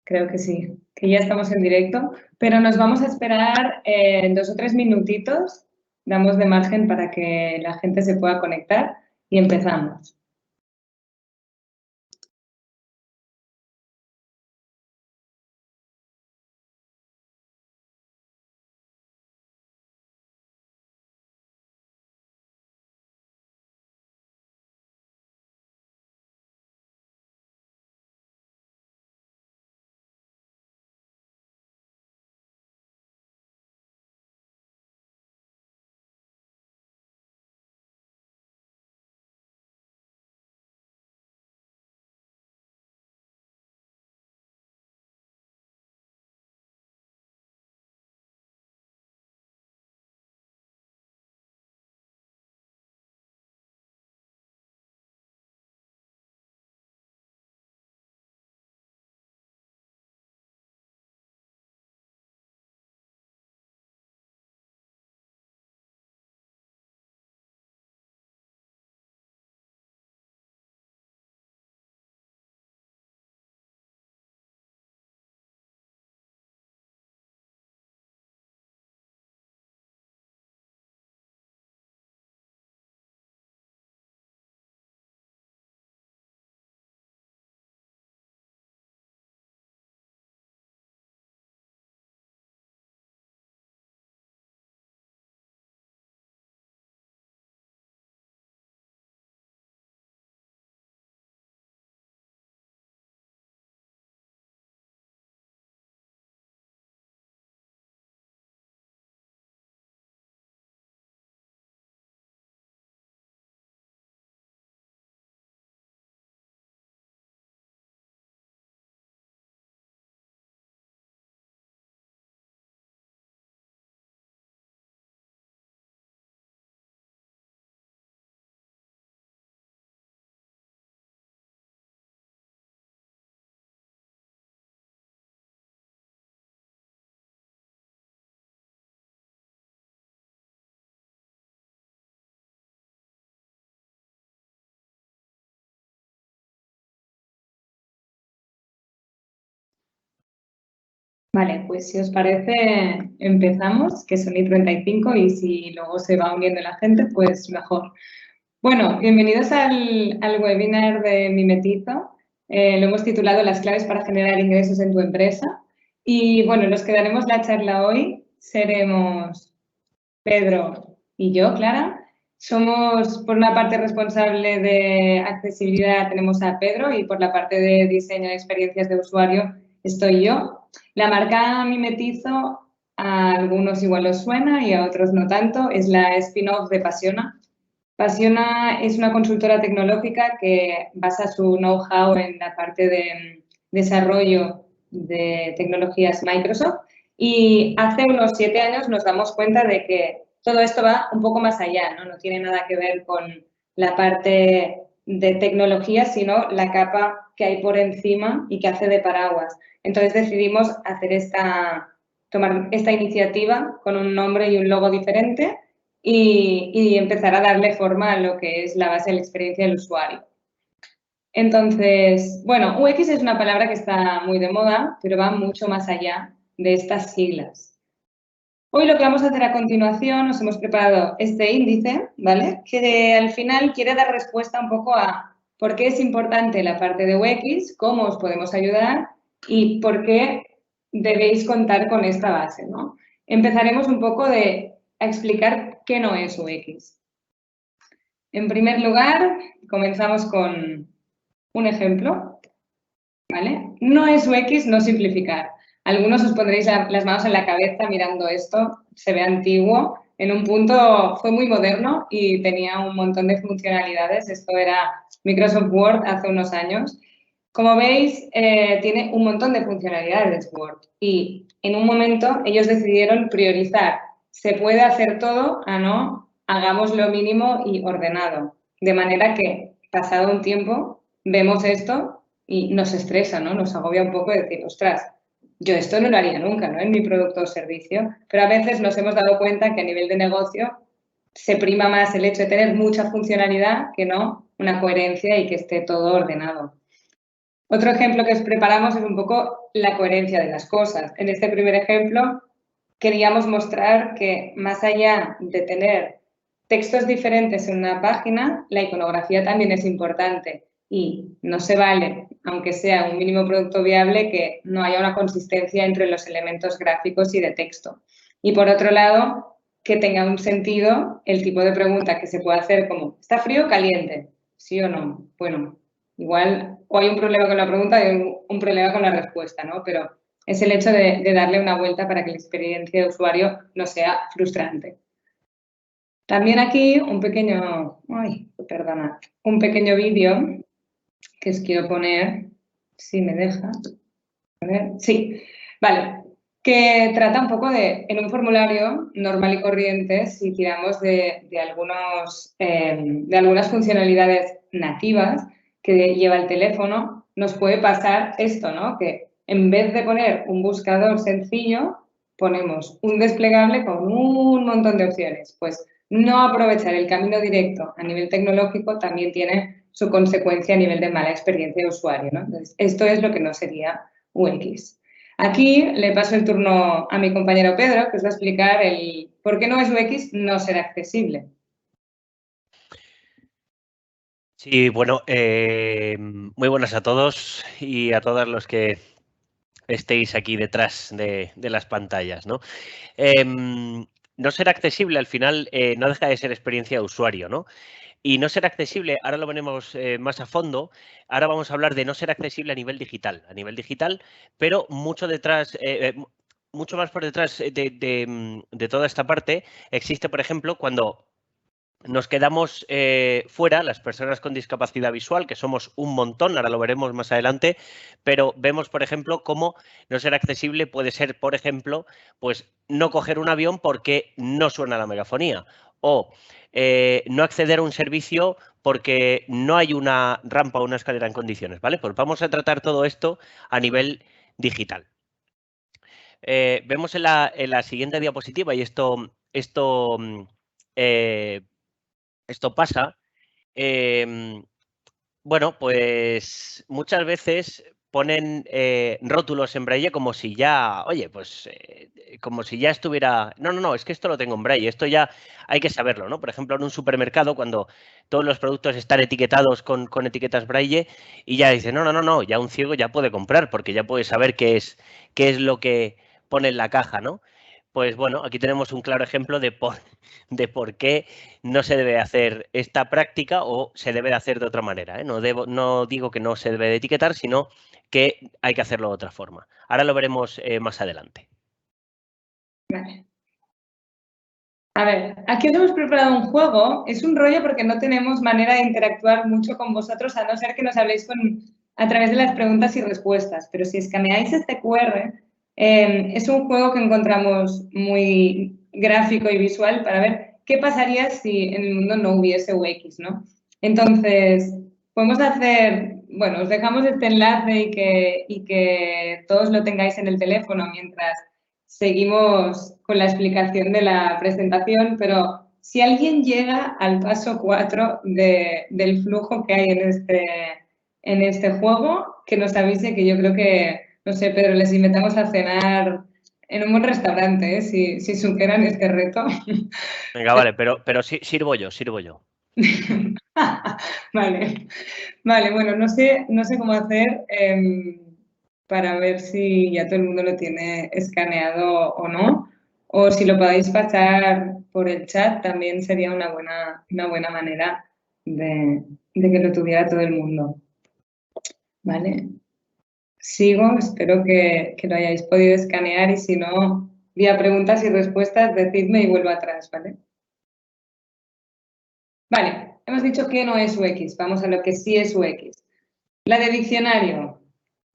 Creo que sí, que ya estamos en directo, pero nos vamos a esperar 2 o 3 minutitos, damos de margen para que la gente se pueda conectar y empezamos. Vale, pues si os parece, empezamos, que son y 35 y si luego se va uniendo la gente, pues mejor. Bueno, bienvenidos al webinar de Mimetizo. Lo hemos titulado Las claves para generar ingresos en tu empresa. Y bueno, los que daremos la charla hoy seremos Pedro y yo, Clara. Somos, por una parte, responsable de accesibilidad, tenemos a Pedro, y por la parte de diseño de experiencias de usuario estoy yo. La marca Mimetizo a algunos igual os suena y a otros no tanto, es la spin-off de Pasiona. Pasiona es una consultora tecnológica que basa su know-how en la parte de desarrollo de tecnologías Microsoft, y hace unos 7 años nos damos cuenta de que todo esto va un poco más allá, ¿no? No tiene nada que ver con la parte de tecnología, sino la capa que hay por encima y que hace de paraguas. Entonces decidimos tomar esta iniciativa con un nombre y un logo diferente y empezar a darle forma a lo que es la base de la experiencia del usuario. Entonces, bueno, UX es una palabra que está muy de moda, pero va mucho más allá de estas siglas. Hoy lo que vamos a hacer a continuación, nos hemos preparado este índice, ¿vale? Que al final quiere dar respuesta un poco a por qué es importante la parte de UX, cómo os podemos ayudar y por qué debéis contar con esta base, ¿no? Empezaremos un poco a explicar qué no es UX. En primer lugar, comenzamos con un ejemplo, ¿vale? No es UX no simplificar. Algunos os pondréis las manos en la cabeza mirando esto, se ve antiguo. En un punto fue muy moderno y tenía un montón de funcionalidades. Esto era Microsoft Word hace unos años. Como veis, tiene un montón de funcionalidades Word y en un momento ellos decidieron priorizar. Se puede hacer todo a no, hagamos lo mínimo y ordenado. De manera que, pasado un tiempo, vemos esto y nos estresa, ¿no? Nos agobia un poco decir, ostras, yo esto no lo haría nunca, ¿no? En mi producto o servicio. Pero a veces nos hemos dado cuenta que a nivel de negocio se prima más el hecho de tener mucha funcionalidad que no una coherencia y que esté todo ordenado. Otro ejemplo que os preparamos es un poco la coherencia de las cosas. En este primer ejemplo queríamos mostrar que más allá de tener textos diferentes en una página, la iconografía también es importante y no se vale, aunque sea un mínimo producto viable, que no haya una consistencia entre los elementos gráficos y de texto. Y por otro lado, que tenga un sentido el tipo de pregunta que se puede hacer como, ¿está frío o caliente? ¿Sí o no? Bueno, igual o hay un problema con la pregunta o un problema con la respuesta, ¿no? Pero es el hecho de darle una vuelta para que la experiencia de usuario no sea frustrante. También aquí un pequeño vídeo que os quiero poner, si me deja. A ver, sí, vale, que trata un poco en un formulario normal y corriente, si tiramos de algunas funcionalidades nativas que lleva el teléfono, nos puede pasar esto, ¿no? Que en vez de poner un buscador sencillo, ponemos un desplegable con un montón de opciones. Pues no aprovechar el camino directo a nivel tecnológico también tiene su consecuencia a nivel de mala experiencia de usuario, ¿no? Entonces, esto es lo que no sería UX. Aquí le paso el turno a mi compañero Pedro, que os va a explicar el por qué no es UX no ser accesible. Sí, bueno, muy buenas a todos y a todos los que estéis aquí detrás de las pantallas, ¿no? No ser accesible al final no deja de ser experiencia de usuario, ¿no? Y no ser accesible, ahora lo veremos más a fondo, ahora vamos a hablar de no ser accesible a nivel digital, pero mucho detrás, mucho más por detrás de toda esta parte existe, por ejemplo, cuando nos quedamos fuera, las personas con discapacidad visual, que somos un montón, ahora lo veremos más adelante, pero vemos, por ejemplo, cómo no ser accesible puede ser, por ejemplo, pues no coger un avión porque no suena la megafonía o no acceder a un servicio porque no hay una rampa o una escalera en condiciones, ¿vale? Pues vamos a tratar todo esto a nivel digital. Vemos en la siguiente diapositiva, y esto pasa, bueno, pues muchas veces ponen rótulos en braille como si ya, oye, pues como si ya estuviera... No, es que esto lo tengo en braille, esto ya hay que saberlo, ¿no? Por ejemplo, en un supermercado, cuando todos los productos están etiquetados con etiquetas braille y ya dicen, no, ya un ciego ya puede comprar porque ya puede saber qué es lo que pone en la caja, ¿no? Pues bueno, aquí tenemos un claro ejemplo de por qué no se debe hacer esta práctica o se debe de hacer de otra manera, ¿eh? No digo que no se debe de etiquetar, sino que hay que hacerlo de otra forma. Ahora lo veremos más adelante. Vale. A ver, aquí os hemos preparado un juego. Es un rollo porque no tenemos manera de interactuar mucho con vosotros, a no ser que nos habléis a través de las preguntas y respuestas. Pero si escaneáis este QR, es un juego que encontramos muy gráfico y visual para ver qué pasaría si en el mundo no hubiese UX, ¿no? Entonces, podemos hacer, bueno, os dejamos este enlace y que todos lo tengáis en el teléfono mientras seguimos con la explicación de la presentación, pero si alguien llega al paso 4 del flujo que hay en este juego, que nos avise, que yo creo que, no sé, Pedro, les invitamos a cenar en un buen restaurante, ¿eh? Si superan este reto. Venga, vale, pero sí, sirvo yo. Vale, bueno, no sé cómo hacer para ver si ya todo el mundo lo tiene escaneado o no, o si lo podéis pasar por el chat también sería una buena manera de que lo tuviera todo el mundo. Vale, sigo, espero que lo hayáis podido escanear y si no, vía preguntas y respuestas, decidme y vuelvo atrás, ¿vale? Vale, hemos dicho que no es UX, vamos a lo que sí es UX. La de diccionario.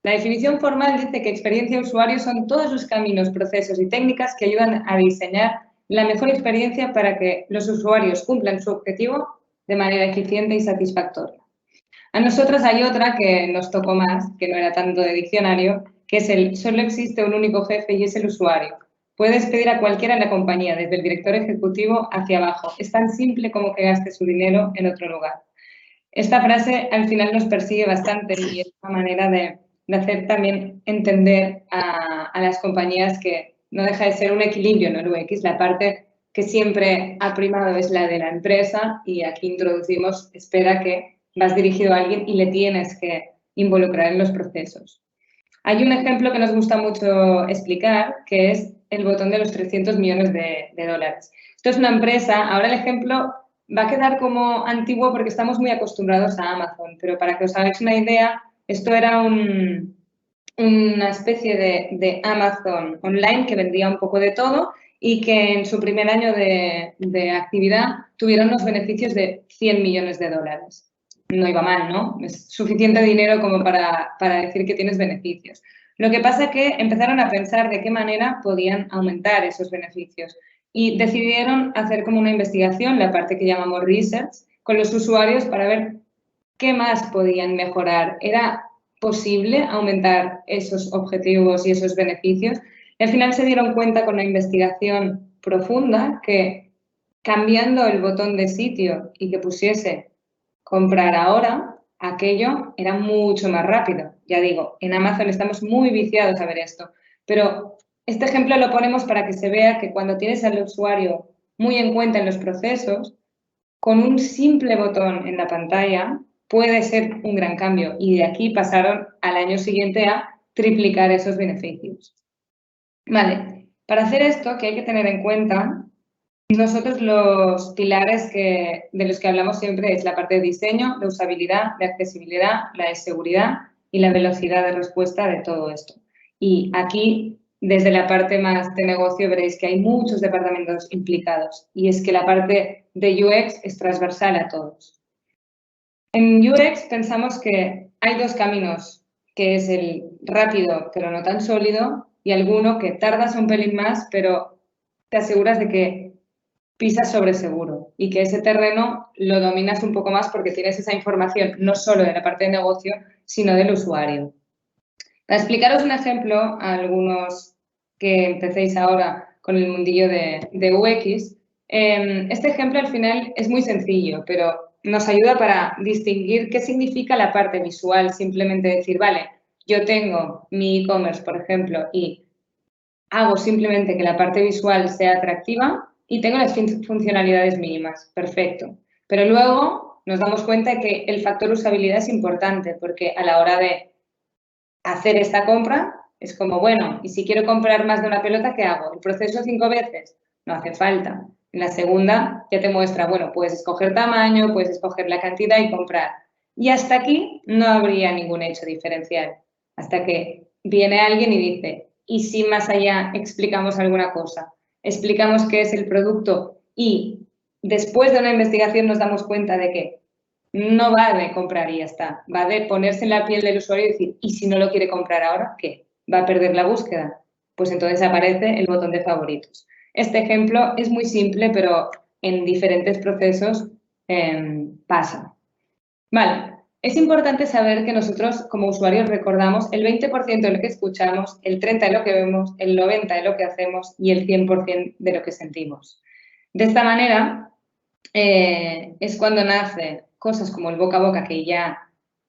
La definición formal dice que experiencia de usuario son todos los caminos, procesos y técnicas que ayudan a diseñar la mejor experiencia para que los usuarios cumplan su objetivo de manera eficiente y satisfactoria. A nosotros hay otra que nos tocó más, que no era tanto de diccionario, que es el solo existe un único jefe y es el usuario. Puedes pedir a cualquiera en la compañía, desde el director ejecutivo hacia abajo. Es tan simple como que gaste su dinero en otro lugar. Esta frase al final nos persigue bastante y es una manera de hacer también entender a las compañías que no deja de ser un equilibrio, ¿no? El UX, la parte que siempre ha primado es la de la empresa y aquí introducimos, espera que vas dirigido a alguien y le tienes que involucrar en los procesos. Hay un ejemplo que nos gusta mucho explicar, que es el botón de los 300 millones de dólares. Esto es una empresa, ahora el ejemplo va a quedar como antiguo porque estamos muy acostumbrados a Amazon, pero para que os hagáis una idea, esto era una especie de Amazon online que vendía un poco de todo y que en su primer año de actividad tuvieron unos beneficios de 100 millones de dólares. No iba mal, ¿no? Es suficiente dinero como para decir que tienes beneficios. Lo que pasa es que empezaron a pensar de qué manera podían aumentar esos beneficios y decidieron hacer como una investigación, la parte que llamamos research, con los usuarios para ver qué más podían mejorar. ¿Era posible aumentar esos objetivos y esos beneficios? Y al final se dieron cuenta con una investigación profunda que cambiando el botón de sitio y que pusiese comprar ahora, aquello era mucho más rápido. Ya digo, en Amazon estamos muy viciados a ver esto, pero este ejemplo lo ponemos para que se vea que cuando tienes al usuario muy en cuenta en los procesos, con un simple botón en la pantalla puede ser un gran cambio y de aquí pasaron al año siguiente a triplicar esos beneficios. Vale, para hacer esto, ¿qué hay que tener en cuenta? Nosotros los pilares de los que hablamos siempre es la parte de diseño, de usabilidad, de accesibilidad, la de seguridad y la velocidad de respuesta de todo esto. Y aquí, desde la parte más de negocio, veréis que hay muchos departamentos implicados y es que la parte de UX es transversal a todos. En UX pensamos que hay dos caminos, que es el rápido pero no tan sólido y alguno que tardas un pelín más pero te aseguras de que pisas sobre seguro y que ese terreno lo dominas un poco más porque tienes esa información no solo de la parte de negocio, sino del usuario. Para explicaros un ejemplo a algunos que empecéis ahora con el mundillo de UX, este ejemplo al final es muy sencillo, pero nos ayuda para distinguir qué significa la parte visual, simplemente decir, vale, yo tengo mi e-commerce, por ejemplo, y hago simplemente que la parte visual sea atractiva y tengo las funcionalidades mínimas. Perfecto. Pero luego nos damos cuenta de que el factor usabilidad es importante porque a la hora de hacer esta compra es como, bueno, y si quiero comprar más de una pelota, ¿qué hago? ¿El proceso 5 veces? No hace falta. En la segunda ya te muestra, bueno, puedes escoger tamaño, puedes escoger la cantidad y comprar. Y hasta aquí no habría ningún hecho diferencial. Hasta que viene alguien y dice, ¿y si más allá explicamos alguna cosa? Explicamos qué es el producto y después de una investigación nos damos cuenta de que no va de comprar y ya está, va de ponerse en la piel del usuario y decir, ¿y si no lo quiere comprar ahora, qué? ¿Va a perder la búsqueda? Pues entonces aparece el botón de favoritos. Este ejemplo es muy simple, pero en diferentes procesos pasa. Vale, es importante saber que nosotros como usuarios recordamos el 20% de lo que escuchamos, el 30% de lo que vemos, el 90% de lo que hacemos y el 100% de lo que sentimos. De esta manera es cuando nace cosas como el boca a boca que ya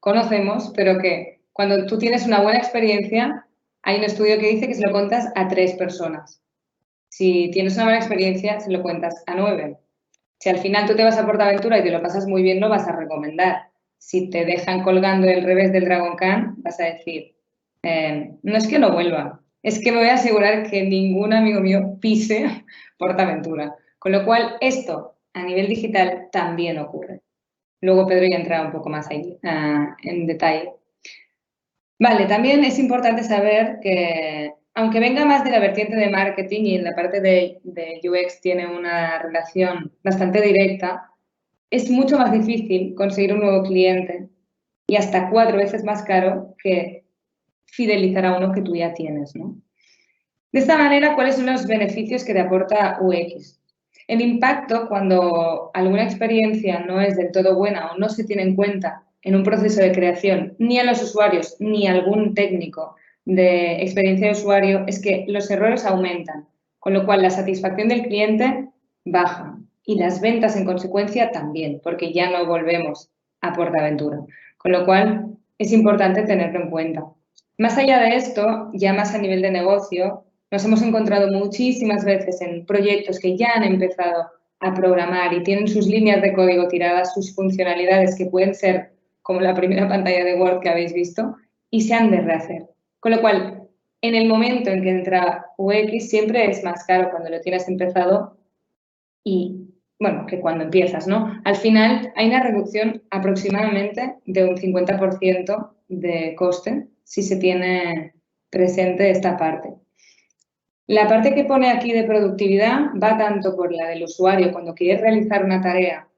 conocemos, pero que cuando tú tienes una buena experiencia, hay un estudio que dice que se lo cuentas a 3 personas. Si tienes una buena experiencia, se lo cuentas a 9. Si al final tú te vas a PortAventura y te lo pasas muy bien, lo vas a recomendar. Si te dejan colgando el revés del Dragon Khan, vas a decir, no es que no vuelva, es que me voy a asegurar que ningún amigo mío pise PortAventura. Con lo cual, esto a nivel digital también ocurre. Luego Pedro ya entrará un poco más ahí en detalle. Vale, también es importante saber que, aunque venga más de la vertiente de marketing y en la parte de UX tiene una relación bastante directa, es mucho más difícil conseguir un nuevo cliente y hasta 4 veces más caro que fidelizar a uno que tú ya tienes, ¿no? De esta manera, ¿cuáles son los beneficios que te aporta UX? El impacto cuando alguna experiencia no es del todo buena o no se tiene en cuenta en un proceso de creación ni a los usuarios ni a algún técnico de experiencia de usuario es que los errores aumentan, con lo cual la satisfacción del cliente baja y las ventas en consecuencia también, porque ya no volvemos a PortAventura. Con lo cual, es importante tenerlo en cuenta. Más allá de esto, ya más a nivel de negocio, nos hemos encontrado muchísimas veces en proyectos que ya han empezado a programar y tienen sus líneas de código tiradas, sus funcionalidades que pueden ser como la primera pantalla de Word que habéis visto, y se han de rehacer. Con lo cual, en el momento en que entra UX siempre es más caro cuando lo tienes empezado y, bueno, que cuando empiezas, ¿no? Al final hay una reducción aproximadamente de un 50% de coste si se tiene presente esta parte. La parte que pone aquí de productividad va tanto por la del usuario cuando quiere realizar una tarea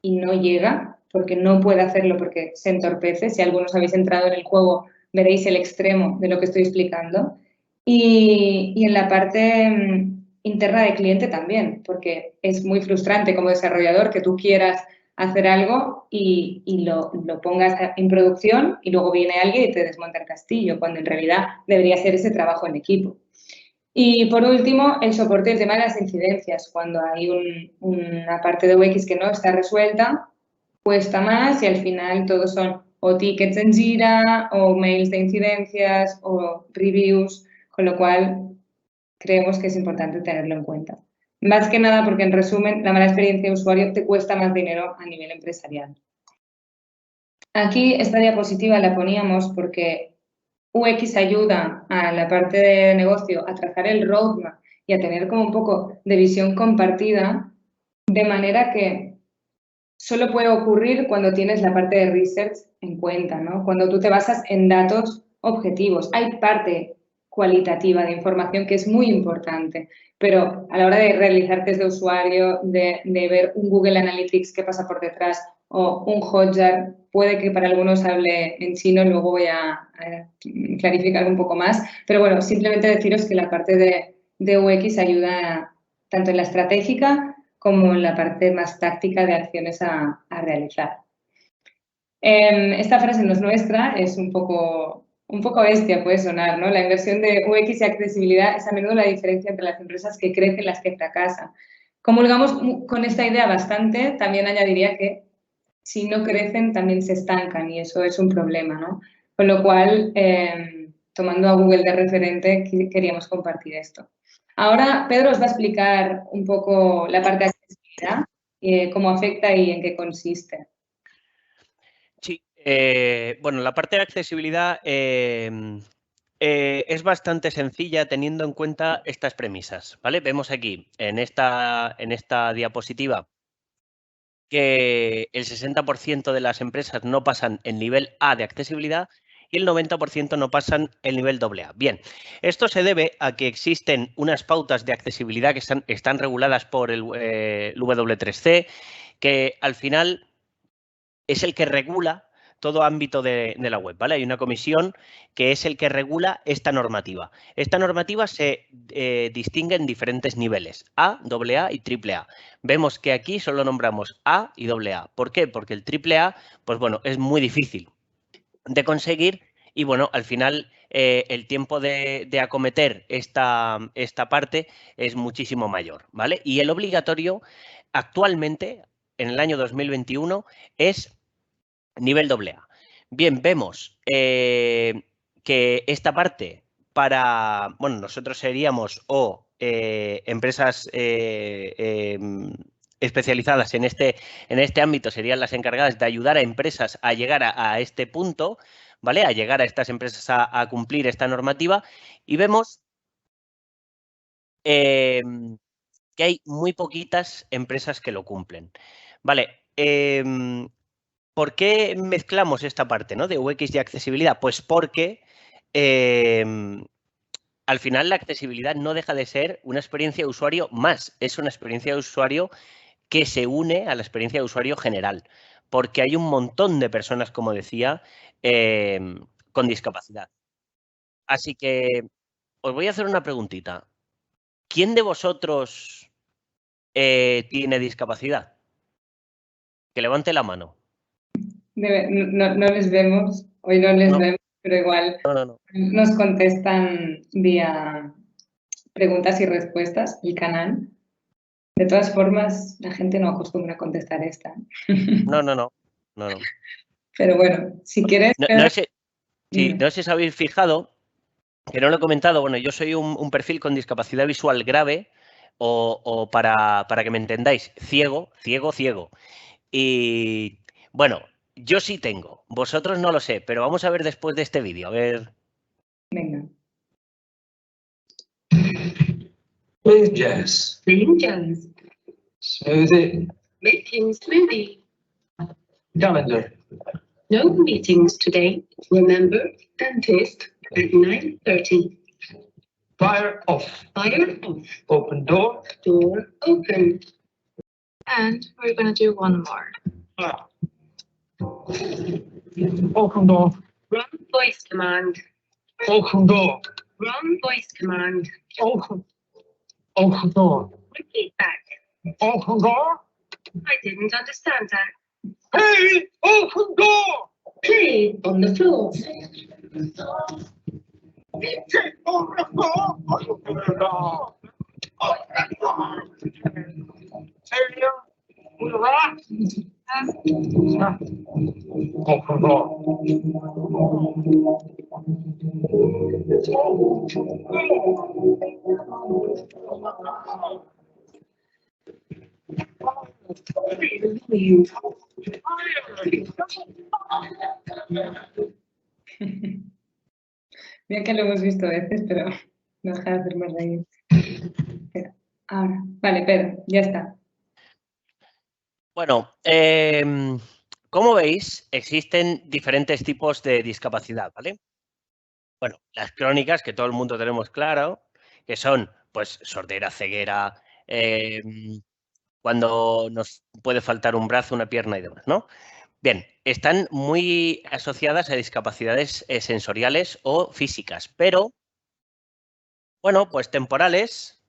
y no llega, porque no puede hacerlo porque se entorpece. Si algunos habéis entrado en el juego, veréis el extremo de lo que estoy explicando. Y en la parte interna de cliente también, porque es muy frustrante como desarrollador que tú quieras hacer algo y lo pongas en producción y luego viene alguien y te desmonta el castillo, cuando en realidad debería ser ese trabajo en equipo. Y por último, el soporte del tema de las incidencias. Cuando hay una parte de UX que no está resuelta, cuesta más y al final todos son o tickets en Jira o mails de incidencias o reviews, con lo cual creemos que es importante tenerlo en cuenta. Más que nada porque, en resumen, la mala experiencia de usuario te cuesta más dinero a nivel empresarial. Aquí esta diapositiva la poníamos porque UX ayuda a la parte de negocio a trazar el roadmap y a tener como un poco de visión compartida, de manera que solo puede ocurrir cuando tienes la parte de research en cuenta, ¿no? Cuando tú te basas en datos objetivos. Hay parte cualitativa de información que es muy importante, pero a la hora de realizar test de usuario, de ver un Google Analytics que pasa por detrás o un Hotjar, puede que para algunos hable en chino, luego voy a clarificar un poco más, pero bueno, simplemente deciros que la parte de UX ayuda tanto en la estratégica como en la parte más táctica de acciones a realizar. Esta frase no es nuestra, es un poco bestia, puede sonar, ¿no? La inversión de UX y accesibilidad es a menudo la diferencia entre las empresas que crecen y las que fracasan. Comulgamos con esta idea bastante, también añadiría que si no crecen también se estancan y eso es un problema, ¿no? Con lo cual, tomando a Google de referente, queríamos compartir esto. Ahora Pedro os va a explicar un poco la parte de accesibilidad, cómo afecta y en qué consiste. Sí, bueno, la parte de accesibilidad es bastante sencilla teniendo en cuenta estas premisas, ¿vale? Vemos aquí en esta diapositiva que el 60% de las empresas no pasan el nivel A de accesibilidad y el 90% no pasan el nivel AA. Bien, esto se debe a que existen unas pautas de accesibilidad que están reguladas por el W3C, que al final es el que regula todo ámbito de la web, ¿vale? Hay una comisión que es el que regula esta normativa. Esta normativa se distingue en diferentes niveles, A, AA y AAA. Vemos que aquí solo nombramos A y AA. ¿Por qué? Porque el AAA, pues bueno, es muy difícil de conseguir y bueno, al final el tiempo de acometer esta parte es muchísimo mayor, ¿vale? Y el obligatorio actualmente, en el año 2021, es nivel AA. Bien, vemos que esta parte para, bueno, nosotros seríamos empresas especializadas en este ámbito serían las encargadas de ayudar a empresas a llegar a este punto, ¿vale? A llegar a estas empresas a cumplir esta normativa y vemos que hay muy poquitas empresas que lo cumplen. Vale, ¿por qué mezclamos esta parte, ¿no? de UX y accesibilidad? Pues porque al final la accesibilidad no deja de ser una experiencia de usuario más. Es una experiencia de usuario que se une a la experiencia de usuario general. Porque hay un montón de personas, como decía, con discapacidad. Así que os voy a hacer una preguntita. ¿Quién de vosotros tiene discapacidad? Que levante la mano. No les vemos, hoy no les vemos, pero igual nos contestan vía preguntas y respuestas, el canal. De todas formas, la gente no acostumbra a contestar esta. No. no, no. Pero bueno, si quieres... No sé si os habéis fijado, que no lo he comentado, bueno, yo soy un perfil con discapacidad visual grave o para que me entendáis, ciego. Y bueno, yo sí tengo, vosotros no lo sé, pero vamos a ver después de este vídeo, a ver. Venga. Playing jazz. Playing jazz. Smoothie. Making smoothie. Calendar. No meetings today. Remember, dentist at 9:30. Fire off. Fire off. Open door. Door open. And we're going to do one more. Open door. Run voice command. Open door. Run voice command. Open. Open door. Repeat back. Open door. I didn't understand that. Hey! Open door! Play on the floor. Take over the floor! Open the door! Open the door! Hey, you rock! Open door. Play the volume. Mira que lo hemos visto veces, pero no deja de hacerme reír. Espera, ahora. Vale, Pedro, ya está. Bueno, como veis, existen diferentes tipos de discapacidad, ¿vale? Bueno, las crónicas, que todo el mundo tenemos claro, que son, pues, sordera, ceguera, cuando nos puede faltar un brazo, una pierna y demás, ¿no? Bien, están muy asociadas a discapacidades sensoriales o físicas, pero, bueno, pues temporales,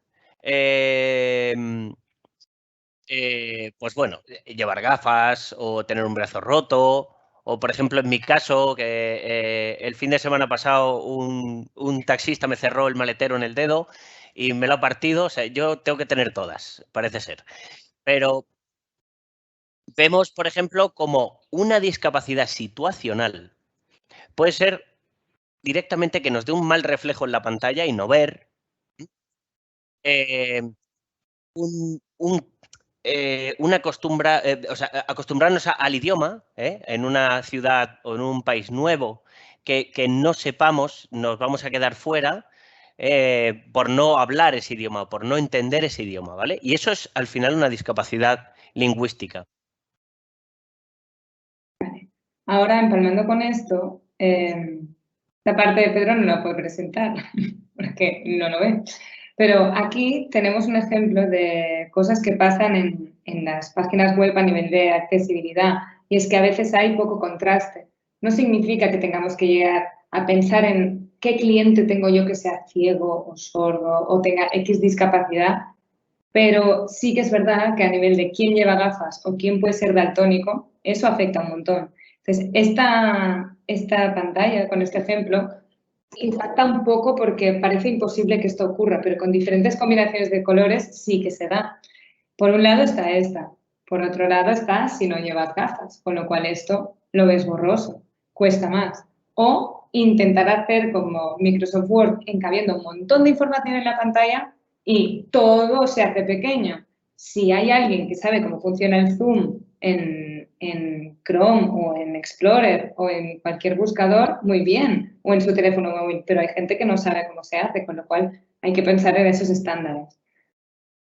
pues bueno, llevar gafas o tener un brazo roto, o por ejemplo en mi caso, que el fin de semana pasado un taxista me cerró el maletero en el dedo y me lo ha partido, o sea, yo tengo que tener todas, parece ser. Pero vemos, por ejemplo, como una discapacidad situacional puede ser directamente que nos dé un mal reflejo en la pantalla y no ver, acostumbrarnos al idioma en una ciudad o en un país nuevo que no sepamos, nos vamos a quedar fuera por no hablar ese idioma, por no entender ese idioma, ¿vale? Y eso es al final una discapacidad lingüística. Vale. Ahora, empalmando con esto, esta parte de Pedro no la puede presentar porque no lo ve. Pero aquí tenemos un ejemplo de cosas que pasan en las páginas web a nivel de accesibilidad, y es que a veces hay poco contraste. No significa que tengamos que llegar a pensar en qué cliente tengo yo que sea ciego o sordo o tenga X discapacidad, pero sí que es verdad que a nivel de quién lleva gafas o quién puede ser daltónico, eso afecta un montón. Entonces, esta pantalla con este ejemplo impacta un poco porque parece imposible que esto ocurra, pero con diferentes combinaciones de colores sí que se da. Por un lado está esta, por otro lado está si no llevas gafas, con lo cual esto lo ves borroso, cuesta más. O intentar hacer como Microsoft Word, encabiendo un montón de información en la pantalla y todo se hace pequeño. Si hay alguien que sabe cómo funciona el zoom en Chrome o en Explorer o en cualquier buscador, muy bien, o en su teléfono móvil, pero hay gente que no sabe cómo se hace, con lo cual hay que pensar en esos estándares.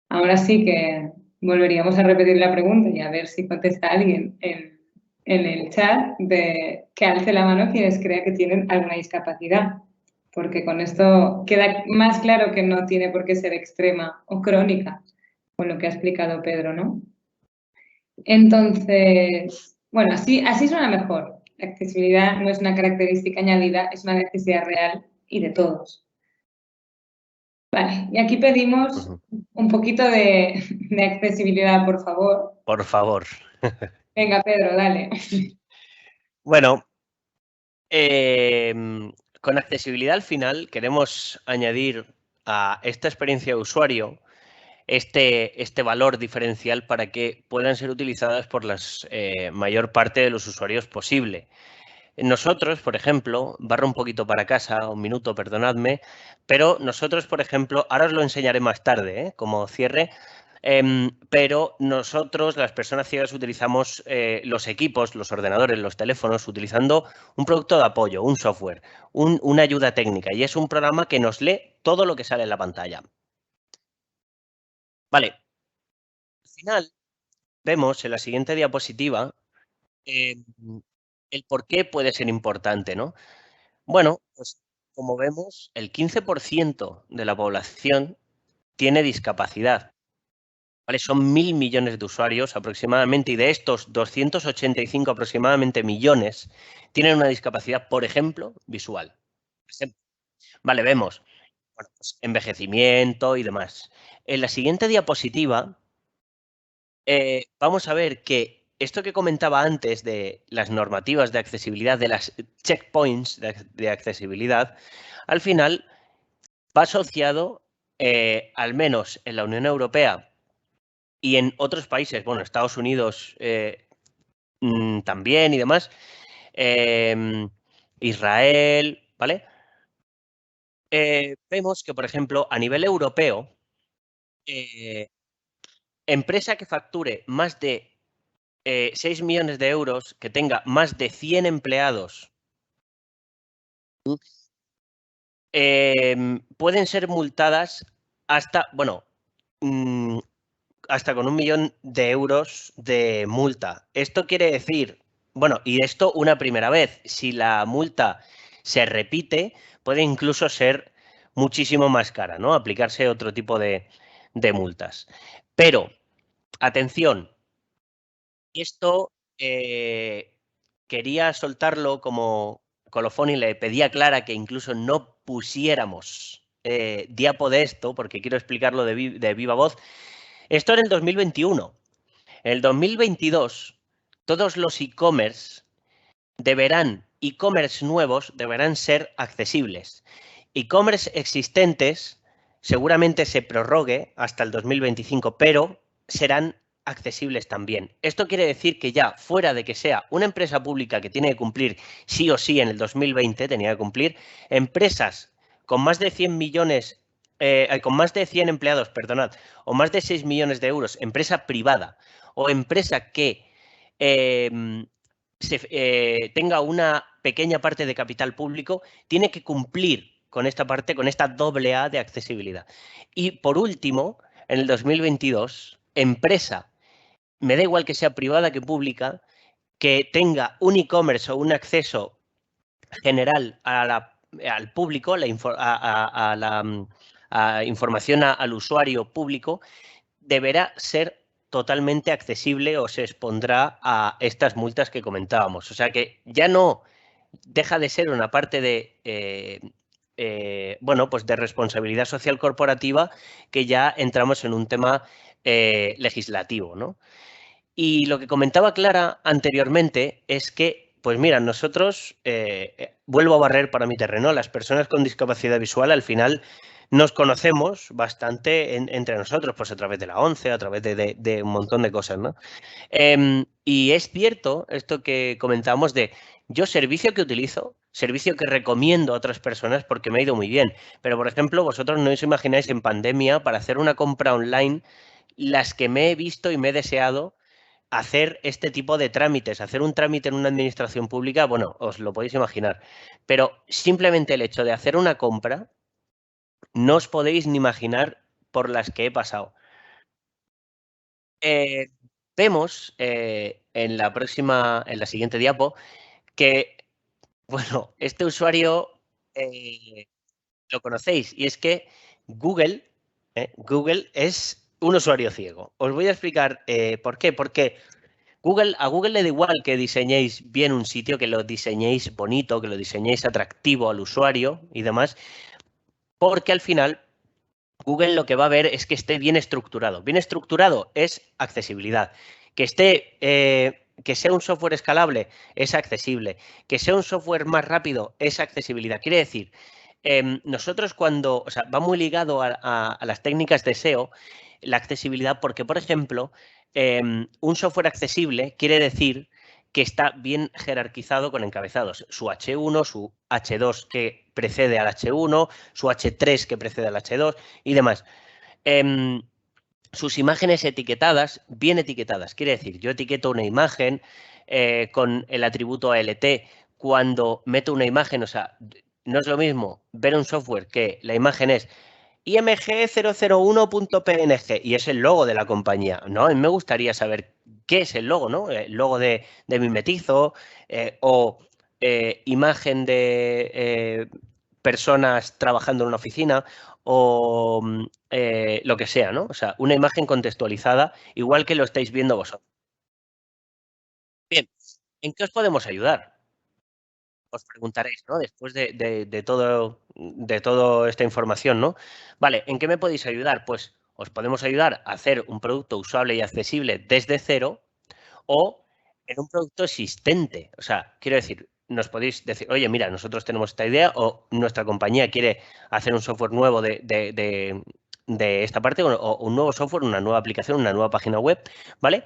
Ahora sí que volveríamos a repetir la pregunta y a ver si contesta alguien en el chat de que alce la mano quienes crean que tienen alguna discapacidad, porque con esto queda más claro que no tiene por qué ser extrema o crónica, con lo que ha explicado Pedro, ¿no? Entonces, bueno, así suena mejor. La accesibilidad no es una característica añadida, es una necesidad real y de todos. Vale, y aquí pedimos un poquito de accesibilidad, por favor. Por favor. Venga, Pedro, dale. Bueno, con accesibilidad al final queremos añadir a esta experiencia de usuario este valor diferencial para que puedan ser utilizadas por la mayor parte de los usuarios posible. Nosotros, por ejemplo, barro un poquito para casa, un minuto, perdonadme, pero nosotros, por ejemplo, ahora os lo enseñaré más tarde, como cierre, pero nosotros, las personas ciegas, utilizamos los equipos, los ordenadores, los teléfonos, utilizando un producto de apoyo, un software, una ayuda técnica, y es un programa que nos lee todo lo que sale en la pantalla. Vale. Al final, vemos en la siguiente diapositiva el por qué puede ser importante, ¿no? Bueno, pues como vemos, el 15% de la población tiene discapacidad. ¿Vale? Son 1.000 millones de usuarios aproximadamente, y de estos 285 aproximadamente millones tienen una discapacidad, por ejemplo, visual. Vale, vemos bueno, pues envejecimiento y demás. En la siguiente diapositiva vamos a ver que esto que comentaba antes de las normativas de accesibilidad, de las checkpoints de accesibilidad, al final va asociado, al menos en la Unión Europea y en otros países, bueno, Estados Unidos también y demás, Israel, ¿vale? Vemos que, por ejemplo, a nivel europeo, empresa que facture más de 6 millones de euros, que tenga más de 100 empleados, pueden ser multadas hasta, bueno, hasta con 1 millón de euros de multa. Esto quiere decir, bueno, y esto una primera vez. Si la multa se repite, puede incluso ser muchísimo más cara, ¿no? Aplicarse otro tipo de multas. Pero, atención, esto quería soltarlo como colofón y le pedí a Clara que incluso no pusiéramos diapo de esto, porque quiero explicarlo de viva voz. Esto en el 2021. En el 2022, todos los e-commerce nuevos deberán ser accesibles. E-commerce existentes seguramente se prorrogue hasta el 2025, pero serán accesibles también. Esto quiere decir que ya fuera de que sea una empresa pública que tiene que cumplir sí o sí en el 2020, tenía que cumplir, empresas con más de 100 millones, con más de 100 empleados, perdonad, o más de 6 millones de euros, empresa privada o empresa que tenga una pequeña parte de capital público, tiene que cumplir con esta parte, con esta doble A de accesibilidad. Y por último, en el 2022, empresa, me da igual que sea privada que pública, que tenga un e-commerce o un acceso general al público, a la información al usuario público, deberá ser totalmente accesible o se expondrá a estas multas que comentábamos. O sea que ya no deja de ser una parte de, bueno, pues de responsabilidad social corporativa, que ya entramos en un tema legislativo, ¿no? Y lo que comentaba Clara anteriormente es que, pues mira, nosotros, vuelvo a barrer para mi terreno, las personas con discapacidad visual al final nos conocemos bastante entre nosotros, pues a través de la ONCE, a través de un montón de cosas, ¿no? Y es cierto esto que comentábamos de yo servicio que utilizo, servicio que recomiendo a otras personas porque me ha ido muy bien. Pero, por ejemplo, vosotros no os imagináis en pandemia para hacer una compra online las que me he visto y me he deseado hacer este tipo de trámites, hacer un trámite en una administración pública, bueno, os lo podéis imaginar. Pero simplemente el hecho de hacer una compra, no os podéis ni imaginar por las que he pasado. Vemos en la siguiente diapo, que, bueno, este usuario lo conocéis, y es que Google es un usuario ciego. Os voy a explicar por qué. Porque a Google le da igual que diseñéis bien un sitio, que lo diseñéis bonito, que lo diseñéis atractivo al usuario y demás, porque al final Google lo que va a ver es que esté bien estructurado. Bien estructurado es accesibilidad. Que sea un software escalable es accesible. Que sea un software más rápido es accesibilidad. Quiere decir, nosotros cuando, o sea, va muy ligado a las técnicas de SEO, la accesibilidad porque, por ejemplo, un software accesible quiere decir que está bien jerarquizado con encabezados. Su H1, su H2 que precede al H1, su H3 que precede al H2 y demás. Sus imágenes etiquetadas, bien etiquetadas. Quiere decir, yo etiqueto una imagen con el atributo ALT cuando meto una imagen, o sea, no es lo mismo ver un software que la imagen es img001.png y es el logo de la compañía, ¿no? A mí me gustaría saber qué es el logo, ¿no? El logo de Mimetizo o imagen de personas trabajando en una oficina o lo que sea, ¿no? O sea, una imagen contextualizada igual que lo estáis viendo vosotros. Bien, ¿en qué os podemos ayudar? Os preguntaréis, ¿no? Después de toda esta información, ¿no? Vale, ¿en qué me podéis ayudar? Pues os podemos ayudar a hacer un producto usable y accesible desde cero o en un producto existente. O sea, quiero decir, nos podéis decir, oye, mira, nosotros tenemos esta idea o nuestra compañía quiere hacer un software nuevo de esta parte o un nuevo software, una nueva aplicación, una nueva página web, ¿vale?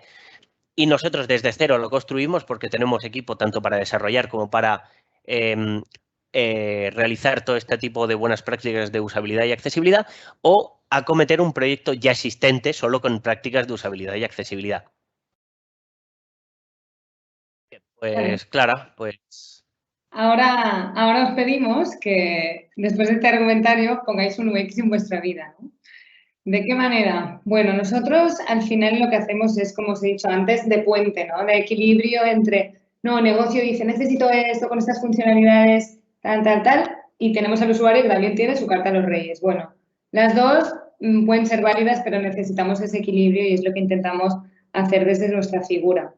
Y nosotros desde cero lo construimos porque tenemos equipo tanto para desarrollar como para realizar todo este tipo de buenas prácticas de usabilidad y accesibilidad o acometer un proyecto ya existente solo con prácticas de usabilidad y accesibilidad. Bien, pues Vale. Clara, pues... Ahora os pedimos que después de este argumentario pongáis un UX en vuestra vida, ¿no? ¿De qué manera? Bueno, nosotros al final lo que hacemos es, como os he dicho antes, de puente, ¿no? De equilibrio entre, no, negocio dice, necesito esto con estas funcionalidades, tal, y tenemos al usuario que también tiene su carta a los reyes. Bueno, las dos pueden ser válidas, pero necesitamos ese equilibrio y es lo que intentamos hacer desde nuestra figura.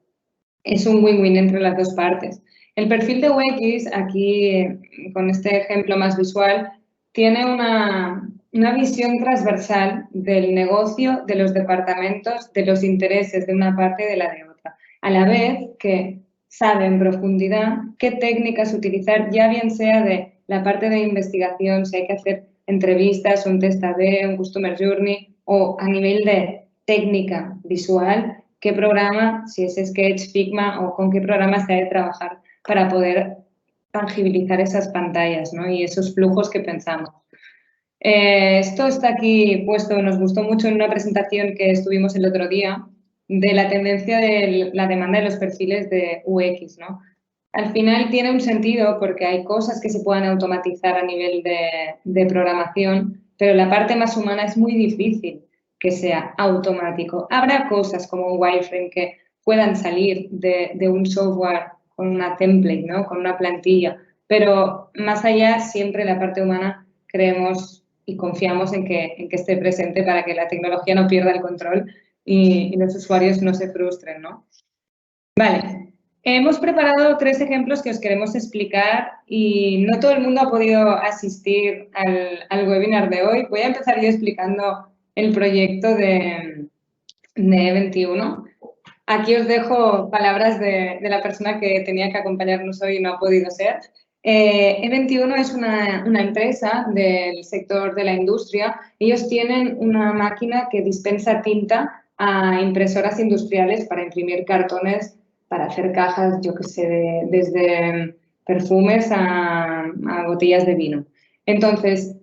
Es un win-win entre las dos partes. El perfil de UX, aquí con este ejemplo más visual, tiene una visión transversal del negocio, de los departamentos, de los intereses de una parte y de la de otra, a la vez que sabe en profundidad qué técnicas utilizar, ya bien sea de la parte de investigación, si hay que hacer entrevistas, un test A/B, un Customer Journey, o a nivel de técnica visual, qué programa, si es Sketch, Figma o con qué programa se ha de trabajar para poder tangibilizar esas pantallas, ¿no? Y esos flujos que pensamos. Esto está aquí puesto, nos gustó mucho en una presentación que estuvimos el otro día de la tendencia de la demanda de los perfiles de UX, ¿no? Al final tiene un sentido porque hay cosas que se puedan automatizar a nivel de programación, pero la parte más humana es muy difícil que sea automático. Habrá cosas como un wireframe que puedan salir de un software con una template, ¿no? Con una plantilla, pero más allá siempre la parte humana creemos y confiamos en que esté presente para que la tecnología no pierda el control y los usuarios no se frustren, ¿no? Vale, hemos preparado 3 ejemplos que os queremos explicar y no todo el mundo ha podido asistir al webinar de hoy. Voy a empezar yo explicando el proyecto de E21. Aquí os dejo palabras de la persona que tenía que acompañarnos hoy y no ha podido ser. E21 es una empresa del sector de la industria. Ellos tienen una máquina que dispensa tinta a impresoras industriales para imprimir cartones, para hacer cajas, yo qué sé, desde perfumes a botellas de vino. Entonces,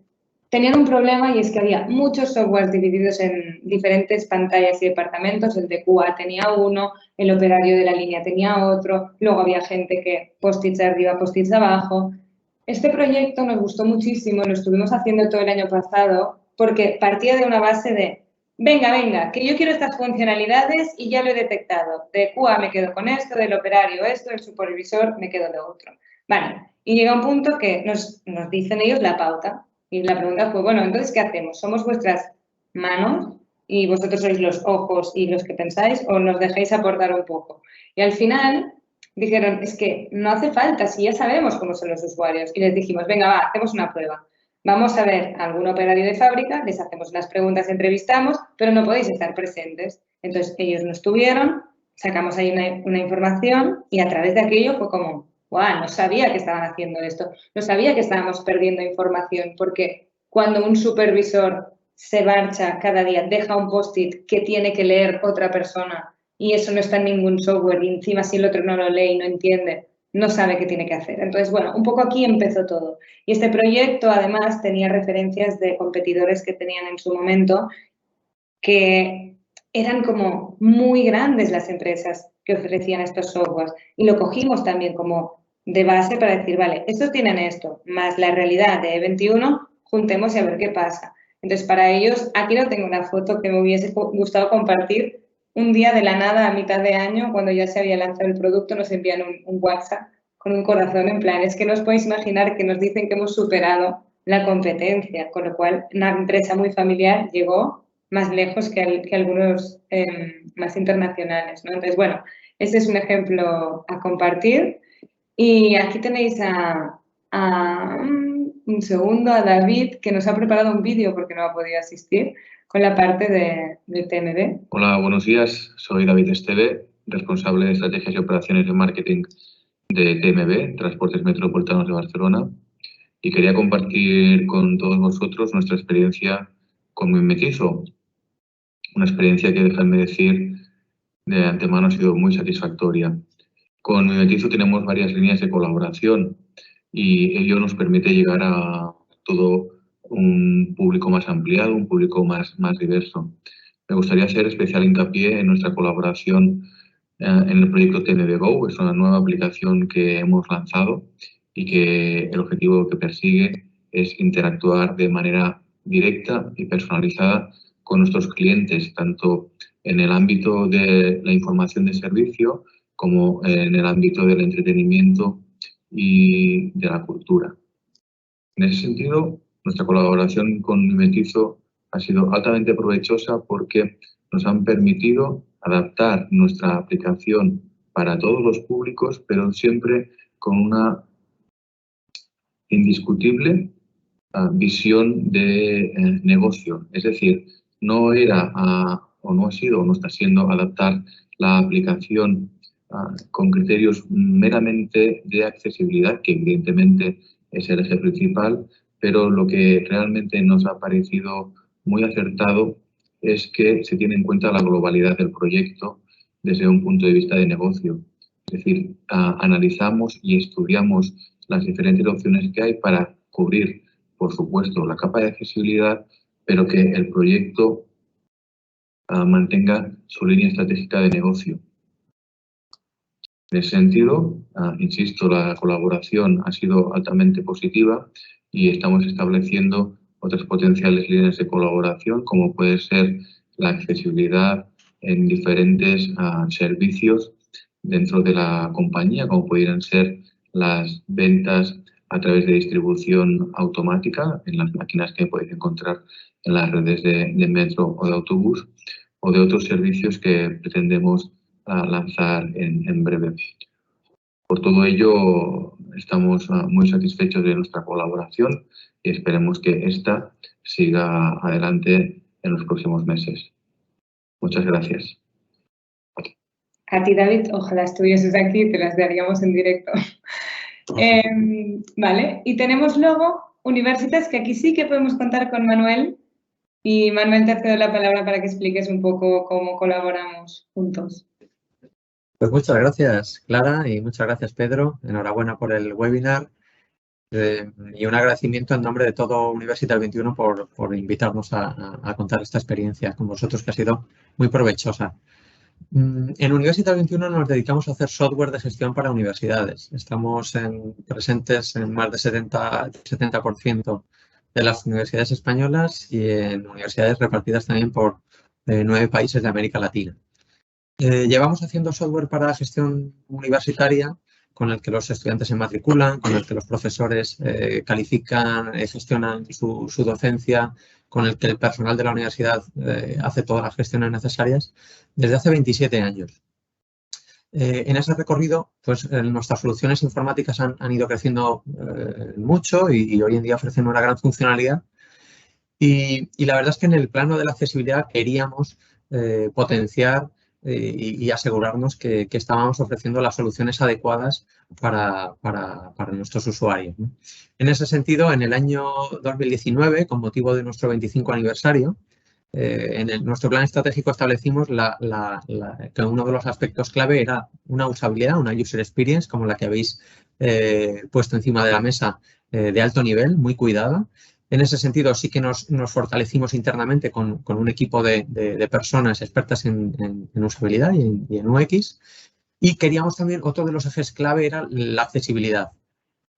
tenían un problema y es que había muchos softwares divididos en diferentes pantallas y departamentos. El de QA tenía uno, el operario de la línea tenía otro, luego había gente que post-its arriba, post-its abajo. Este proyecto nos gustó muchísimo, lo estuvimos haciendo todo el año pasado porque partía de una base de venga, que yo quiero estas funcionalidades y ya lo he detectado. De QA me quedo con esto, del operario esto, del supervisor me quedo de otro. Vale, y llega un punto que nos dicen ellos la pauta. Y la pregunta fue, bueno, entonces, ¿qué hacemos? ¿Somos vuestras manos y vosotros sois los ojos y los que pensáis o nos dejáis aportar un poco? Y al final dijeron, es que no hace falta, si ya sabemos cómo son los usuarios. Y les dijimos, venga, va, hacemos una prueba. Vamos a ver a algún operario de fábrica, les hacemos las preguntas, entrevistamos, pero no podéis estar presentes. Entonces, ellos no estuvieron, sacamos ahí una información y a través de aquello fue como, ¡guau! No sabía que estaban haciendo esto, no sabía que estábamos perdiendo información, porque cuando un supervisor se marcha cada día, deja un post-it que tiene que leer otra persona y eso no está en ningún software y encima si el otro no lo lee y no entiende, no sabe qué tiene que hacer. Entonces, bueno, un poco aquí empezó todo. Y este proyecto, además, tenía referencias de competidores que tenían en su momento que eran como muy grandes las empresas que ofrecían estos softwares y lo cogimos también como de base para decir, vale, estos tienen esto, más la realidad de E21, juntemos y a ver qué pasa. Entonces, para ellos, aquí no tengo una foto que me hubiese gustado compartir. Un día de la nada, a mitad de año, cuando ya se había lanzado el producto, nos envían un WhatsApp con un corazón en plan, es que no os podéis imaginar que nos dicen que hemos superado la competencia, con lo cual una empresa muy familiar llegó más lejos que algunos más internacionales, ¿no? Entonces, bueno, ese es un ejemplo a compartir. Y aquí tenéis un segundo, a David, que nos ha preparado un vídeo porque no ha podido asistir con la parte de TMB. Hola, buenos días. Soy David Esteve, responsable de estrategias y operaciones de marketing de TMB, Transportes Metropolitanos de Barcelona, y quería compartir con todos vosotros nuestra experiencia con Mimetizo. Una experiencia que, dejadme decir, de antemano ha sido muy satisfactoria. Con Mimetizo tenemos varias líneas de colaboración y ello nos permite llegar a todo un público más ampliado, un público más diverso. Me gustaría hacer especial hincapié en nuestra colaboración en el proyecto TMB Go. Es una nueva aplicación que hemos lanzado y que el objetivo que persigue es interactuar de manera directa y personalizada con nuestros clientes, tanto en el ámbito de la información de servicio como en el ámbito del entretenimiento y de la cultura. En ese sentido, nuestra colaboración con Mimetizo ha sido altamente provechosa porque nos han permitido adaptar nuestra aplicación para todos los públicos, pero siempre con una indiscutible visión de negocio. Es decir, no era o no ha sido o no está siendo adaptar la aplicación con criterios meramente de accesibilidad, que evidentemente es el eje principal, pero lo que realmente nos ha parecido muy acertado es que se tiene en cuenta la globalidad del proyecto desde un punto de vista de negocio. Es decir, analizamos y estudiamos las diferentes opciones que hay para cubrir, por supuesto, la capa de accesibilidad, pero que el proyecto mantenga su línea estratégica de negocio. En ese sentido, insisto, la colaboración ha sido altamente positiva y estamos estableciendo otras potenciales líneas de colaboración, como puede ser la accesibilidad en diferentes servicios dentro de la compañía, como pudieran ser las ventas a través de distribución automática en las máquinas que podéis encontrar en las redes de metro o de autobús, o de otros servicios que pretendemos lanzar en breve. Por todo ello, estamos muy satisfechos de nuestra colaboración y esperemos que esta siga adelante en los próximos meses. Muchas gracias. A ti, David, ojalá estuvieses aquí, te las daríamos en directo. Vale, y tenemos luego Universitas, que aquí sí que podemos contar con Manuel. Y Manuel, te cedo la palabra para que expliques un poco cómo colaboramos juntos. Pues muchas gracias, Clara, y muchas gracias, Pedro. Enhorabuena por el webinar y un agradecimiento en nombre de todo Universitas 21 por invitarnos a contar esta experiencia con vosotros, que ha sido muy provechosa. En Universitas 21 nos dedicamos a hacer software de gestión para universidades. Estamos presentes en más de 70% de las universidades españolas y en universidades repartidas también por 9 países de América Latina. Llevamos haciendo software para gestión universitaria con el que los estudiantes se matriculan, con el que los profesores califican, gestionan su docencia, con el que el personal de la universidad hace todas las gestiones necesarias desde hace 27 años. En ese recorrido, pues nuestras soluciones informáticas han ido creciendo mucho y hoy en día ofrecen una gran funcionalidad. Y la verdad es que en el plano de la accesibilidad queríamos potenciar y asegurarnos que estábamos ofreciendo las soluciones adecuadas para nuestros usuarios, ¿no? En ese sentido, en el año 2019, con motivo de nuestro 25 aniversario, nuestro plan estratégico establecimos que uno de los aspectos clave era una usabilidad, una user experience, como la que habéis puesto encima de la mesa, de alto nivel, muy cuidada. En ese sentido, sí que nos fortalecimos internamente con un equipo de personas expertas en usabilidad y en UX. Y queríamos también, otro de los ejes clave era la accesibilidad.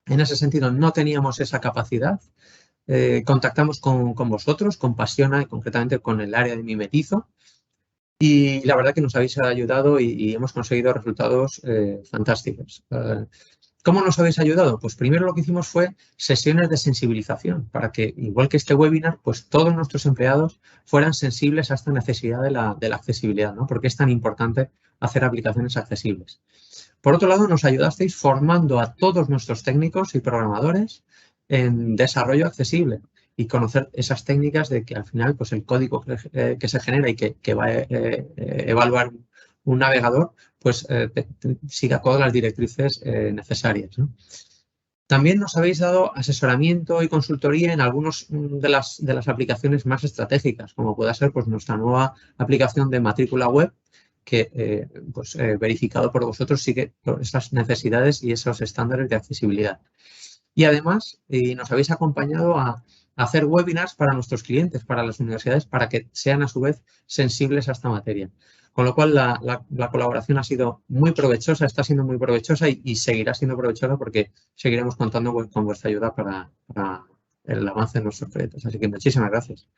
En ese sentido, no teníamos esa capacidad. Contactamos con vosotros, con Pasiona y concretamente con el área de Mimetizo. Y la verdad que nos habéis ayudado y hemos conseguido resultados fantásticos. ¿Cómo nos habéis ayudado? Pues primero lo que hicimos fue sesiones de sensibilización para que, igual que este webinar, pues todos nuestros empleados fueran sensibles a esta necesidad de la accesibilidad, ¿no? Porque es tan importante hacer aplicaciones accesibles. Por otro lado, nos ayudasteis formando a todos nuestros técnicos y programadores en desarrollo accesible y conocer esas técnicas de que al final pues el código que se genera y que va a evaluar un navegador pues siga todas las directrices necesarias, ¿no? También nos habéis dado asesoramiento y consultoría en algunas de las aplicaciones más estratégicas, como pueda ser pues, nuestra nueva aplicación de matrícula web, que verificado por vosotros sigue esas necesidades y esos estándares de accesibilidad. Y además nos habéis acompañado a hacer webinars para nuestros clientes, para las universidades, para que sean a su vez sensibles a esta materia. Con lo cual la colaboración ha sido muy provechosa, está siendo muy provechosa y seguirá siendo provechosa porque seguiremos contando con vuestra ayuda para el avance de nuestros proyectos. Así que muchísimas gracias.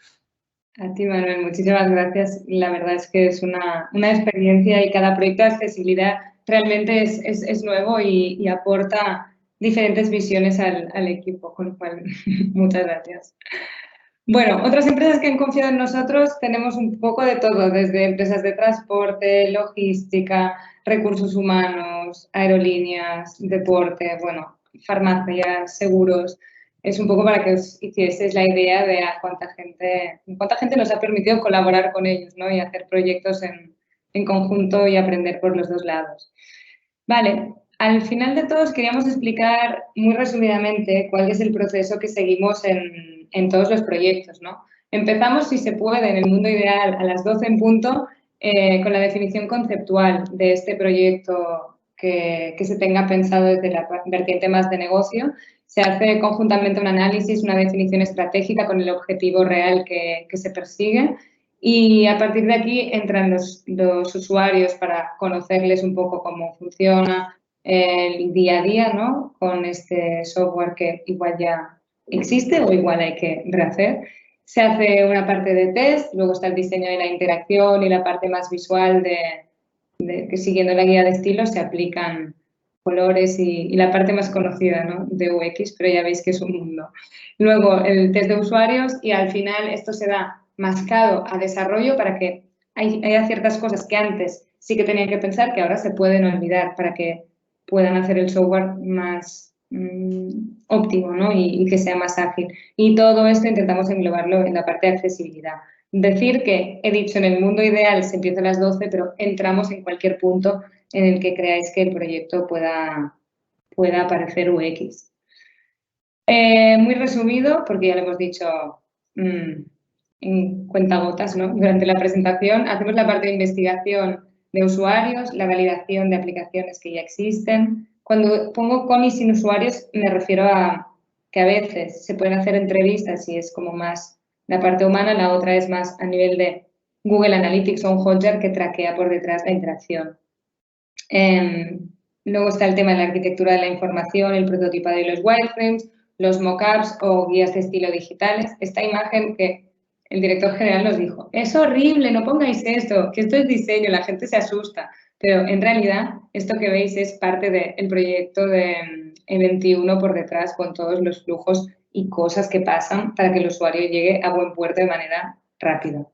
A ti, Manuel, muchísimas gracias. La verdad es que es una experiencia y cada proyecto de accesibilidad realmente es nuevo y aporta diferentes visiones al equipo, con lo cual, muchas gracias. Bueno, otras empresas que han confiado en nosotros tenemos un poco de todo, desde empresas de transporte, logística, recursos humanos, aerolíneas, deporte, bueno, farmacias, seguros. Es un poco para que os hicieseis la idea de a cuánta gente nos ha permitido colaborar con ellos, ¿no? Y hacer proyectos en conjunto y aprender por los dos lados. Vale, al final de todos queríamos explicar muy resumidamente cuál es el proceso que seguimos en todos los proyectos, ¿no? Empezamos, si se puede, en el mundo ideal, a las 12 en punto, con la definición conceptual de este proyecto que se tenga pensado desde la vertiente más de negocio. Se hace conjuntamente un análisis, una definición estratégica con el objetivo real que se persigue. Y a partir de aquí entran los usuarios para conocerles un poco cómo funciona el día a día, ¿no? Con este software que igual ya existe o igual hay que rehacer. Se hace una parte de test, luego está el diseño de la interacción y la parte más visual que siguiendo la guía de estilo se aplican colores y la parte más conocida, ¿no? De UX, pero ya veis que es un mundo. Luego el test de usuarios y al final esto se da mascado a desarrollo para que haya ciertas cosas que antes sí que tenían que pensar que ahora se pueden olvidar para que puedan hacer el software más óptimo, ¿no? Y que sea más ágil. Y todo esto intentamos englobarlo en la parte de accesibilidad. Decir que he dicho en el mundo ideal se empieza a las 12, pero entramos en cualquier punto en el que creáis que el proyecto pueda aparecer UX. Muy resumido, porque ya lo hemos dicho en cuentagotas, ¿no? Durante la presentación, hacemos la parte de investigación de usuarios, la validación de aplicaciones que ya existen. Cuando pongo con y sin usuarios, me refiero a que a veces se pueden hacer entrevistas y es como más la parte humana, la otra es más a nivel de Google Analytics o un Hotjar que traquea por detrás la interacción. Luego está el tema de la arquitectura de la información, el prototipado de los wireframes, los mockups o guías de estilo digitales. Esta imagen que el director general nos dijo, es horrible, no pongáis esto, que esto es diseño, la gente se asusta. Pero en realidad esto que veis es parte del proyecto de E21 por detrás con todos los flujos y cosas que pasan para que el usuario llegue a buen puerto de manera rápida.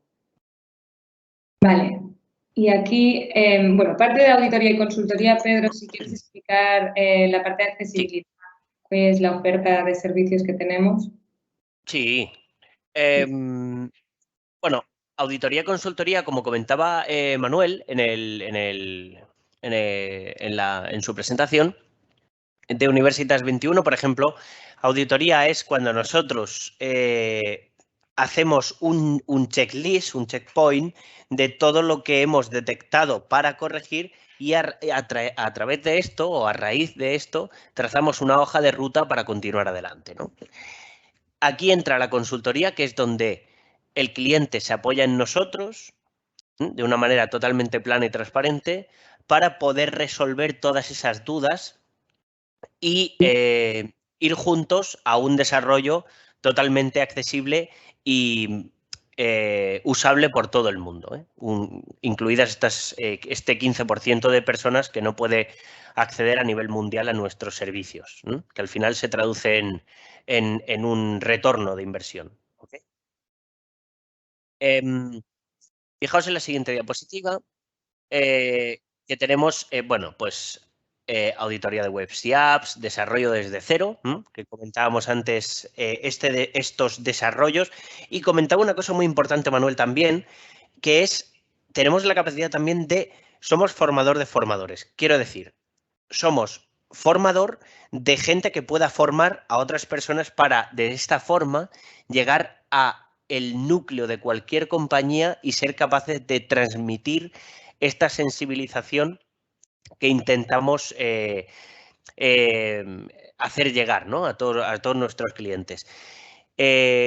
Vale. Y aquí, bueno, parte de auditoría y consultoría, Pedro, si quieres explicar la parte de accesibilidad, ¿qué es la oferta de servicios que tenemos? Sí. Bueno, auditoría, consultoría, como comentaba Manuel en su presentación de Universitas 21, por ejemplo, auditoría es cuando nosotros hacemos un checklist, un checkpoint de todo lo que hemos detectado para corregir y a través de esto o a raíz de esto trazamos una hoja de ruta para continuar adelante, ¿no? Aquí entra la consultoría, que es donde el cliente se apoya en nosotros de una manera totalmente plana y transparente para poder resolver todas esas dudas y ir juntos a un desarrollo totalmente accesible y usable por todo el mundo, ¿eh? Incluidas este 15% de personas que no puede acceder a nivel mundial a nuestros servicios, ¿no? Que al final se traduce en un retorno de inversión. ¿Okay? Fijaos en la siguiente diapositiva, que tenemos, bueno, pues auditoría de webs y apps, desarrollo desde cero, que comentábamos antes de estos desarrollos, y comentaba una cosa muy importante, Manuel, también, que es, tenemos la capacidad también somos formador de formadores. Quiero decir, somos formador de gente que pueda formar a otras personas para, de esta forma, llegar a el núcleo de cualquier compañía y ser capaces de transmitir esta sensibilización que intentamos hacer llegar, ¿no? a todos nuestros clientes.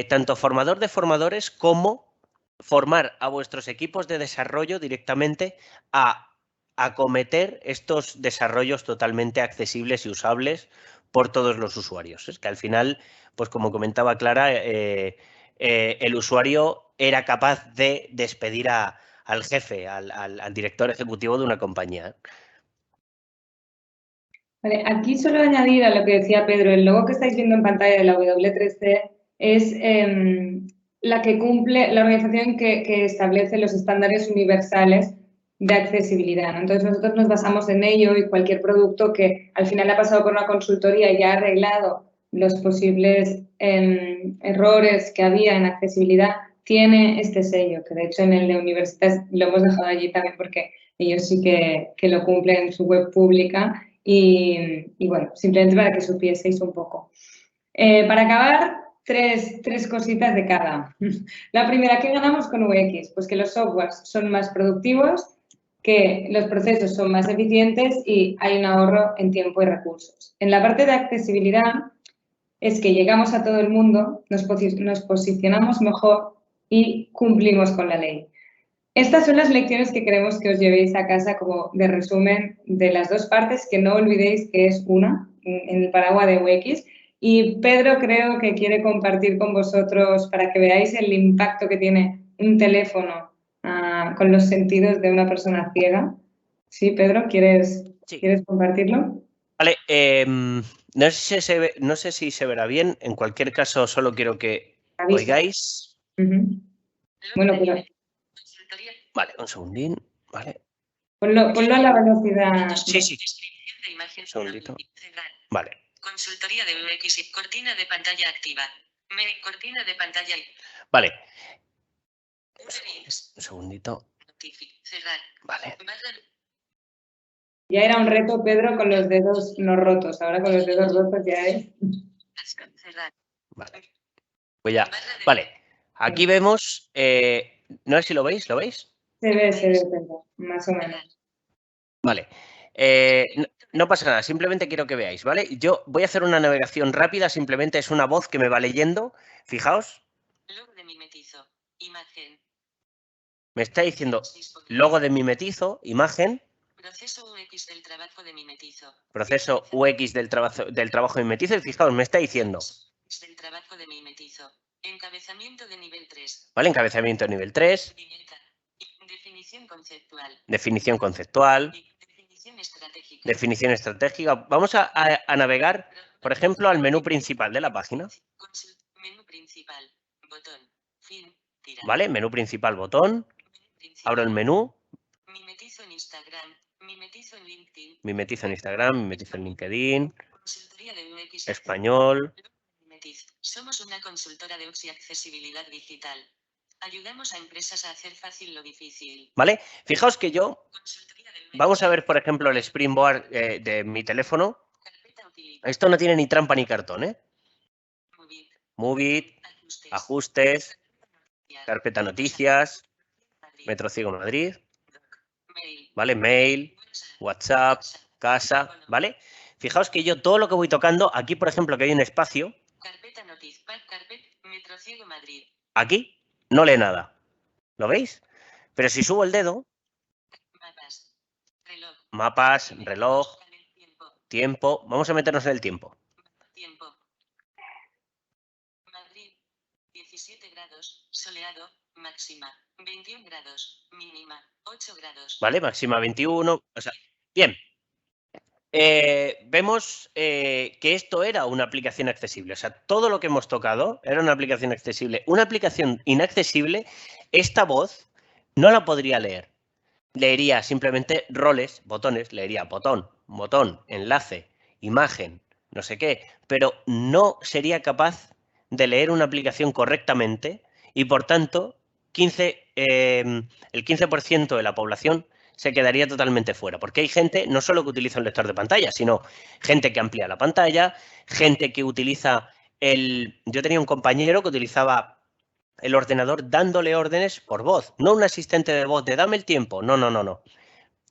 Tanto formador de formadores como formar a vuestros equipos de desarrollo directamente a acometer estos desarrollos totalmente accesibles y usables por todos los usuarios. Es que al final, pues como comentaba Clara, el usuario era capaz de despedir al jefe, al director ejecutivo de una compañía. Vale, aquí solo añadir a lo que decía Pedro, el logo que estáis viendo en pantalla de la W3C es la que cumple, la organización que establece los estándares universales de accesibilidad, ¿no? Entonces nosotros nos basamos en ello y cualquier producto que al final ha pasado por una consultoría y ya ha arreglado los posibles errores que había en accesibilidad tiene este sello, que de hecho en el de Universitas lo hemos dejado allí también porque ellos sí que lo cumplen en su web pública. Y bueno, simplemente para que supieseis un poco. Para acabar, tres cositas de cada. La primera, ¿qué ganamos con UX? Pues que los softwares son más productivos, que los procesos son más eficientes y hay un ahorro en tiempo y recursos. En la parte de accesibilidad es que llegamos a todo el mundo, nos posicionamos mejor y cumplimos con la ley. Estas son las lecciones que queremos que os llevéis a casa como de resumen de las dos partes, que no olvidéis que es una, en el paraguas de UX. Y Pedro creo que quiere compartir con vosotros para que veáis el impacto que tiene un teléfono con los sentidos de una persona ciega. Sí, Pedro, ¿quieres compartirlo? Vale, no sé si se verá bien, en cualquier caso solo quiero que oigáis. Bueno, pero... Vale, un segundín, vale. Ponlo a la velocidad. Sí. Un segundito. Vale. Consultoría de UX y cortina de pantalla activa. Cortina de pantalla. Vale. Un segundito. Cerrar. Vale. Ya era un reto, Pedro, con los dedos no rotos. Ahora con los dedos rotos ya es. Vale. Pues ya. Vale. Aquí vemos. No sé si lo veis. ¿Lo veis? Se ve, Pedro. Más o menos. Vale. No pasa nada. Simplemente quiero que veáis, ¿vale? Yo voy a hacer una navegación rápida. Simplemente es una voz que me va leyendo. Fijaos. Logo de mimetizo. Imagen. Me está diciendo logo de mimetizo, imagen. Proceso UX del trabajo de mimetizo. Proceso UX del trabajo de mimetizo. Y fijaos, me está diciendo. Del trabajo de mimetizo. Encabezamiento de nivel 3. Vale, encabezamiento de nivel 3. Definición conceptual. Definición conceptual. Definición estratégica. Definición estratégica. Vamos a navegar, por ejemplo, al menú principal de la página. Menú principal. Botón. Fin. Tira. Vale, menú principal, botón. Abro el menú. Mimetizo en Instagram. Mimetizo en LinkedIn. Mimetizo en Instagram, mimetizo en LinkedIn. Consultoría de UX. Español. Somos una consultora de UX y accesibilidad digital. Ayudamos a empresas a hacer fácil lo difícil. ¿Vale? Fijaos que yo, Consultoría del mes. vamos a ver, por ejemplo, el Springboard de mi teléfono. Carpeta utilizada. Esto no tiene ni trampa ni cartón, ¿eh? Move it. Move it, Ajustes. ajustes, carpeta noticias, Madrid. Metro Ciego Madrid, Mail. ¿vale? Mail, WhatsApp, casa, ¿vale? Fijaos que yo todo lo que voy tocando, aquí por ejemplo que hay un espacio, Carpeta notiz. Carpet. Metro Ciego Madrid. aquí no lee nada. ¿Lo veis? Pero si subo el dedo, Mapas. Reloj. mapas, reloj, Tiempo. tiempo, vamos a meternos en el tiempo. Tiempo. Madrid. 17 grados. Soleado. Máxima. 21 grados. Mínima. 8 grados. ¿Vale? Máxima 21. O sea, bien. Vemos que esto era una aplicación accesible. O sea, todo lo que hemos tocado era una aplicación accesible. Una aplicación inaccesible, esta voz no la podría leer. Leería simplemente roles, botones, leería botón, botón, enlace, imagen, no sé qué, pero no sería capaz de leer una aplicación correctamente y, por tanto, el 15% de la población se quedaría totalmente fuera, porque hay gente no solo que utiliza un lector de pantalla, sino gente que amplía la pantalla, gente que utiliza Yo tenía un compañero que utilizaba el ordenador dándole órdenes por voz, no un asistente de voz de dame el tiempo, no.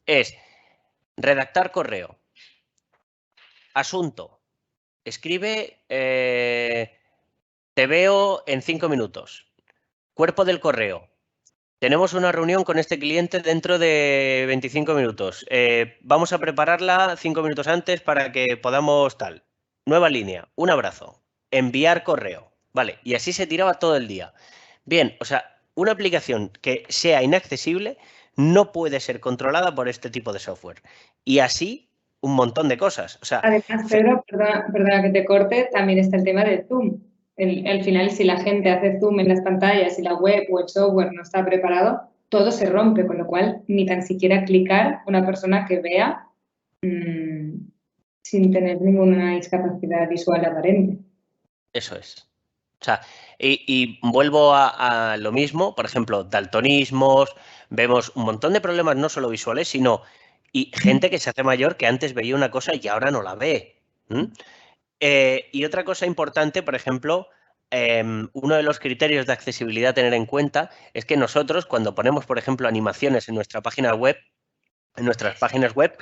Es redactar correo, asunto, escribe te veo en 5 minutos, cuerpo del correo. Tenemos una reunión con este cliente dentro de 25 minutos. Vamos a prepararla 5 minutos antes para que podamos tal. Nueva línea, un abrazo, enviar correo. Vale, y así se tiraba todo el día. Bien, o sea, una aplicación que sea inaccesible no puede ser controlada por este tipo de software. Y así un montón de cosas. O sea, Además, Pedro, perdona que te corte, también está el tema de Zoom. Al final, si la gente hace zoom en las pantallas y la web o el software no está preparado, todo se rompe, con lo cual ni tan siquiera clicar una persona que vea sin tener ninguna discapacidad visual aparente. eso es. O sea, y vuelvo a lo mismo, por ejemplo, daltonismos, vemos un montón de problemas no solo visuales, sino y gente que se hace mayor que antes veía una cosa y ahora no la ve. Y otra cosa importante, por ejemplo, uno de los criterios de accesibilidad a tener en cuenta es que nosotros, cuando ponemos, por ejemplo, animaciones en nuestra página web, en nuestras páginas web,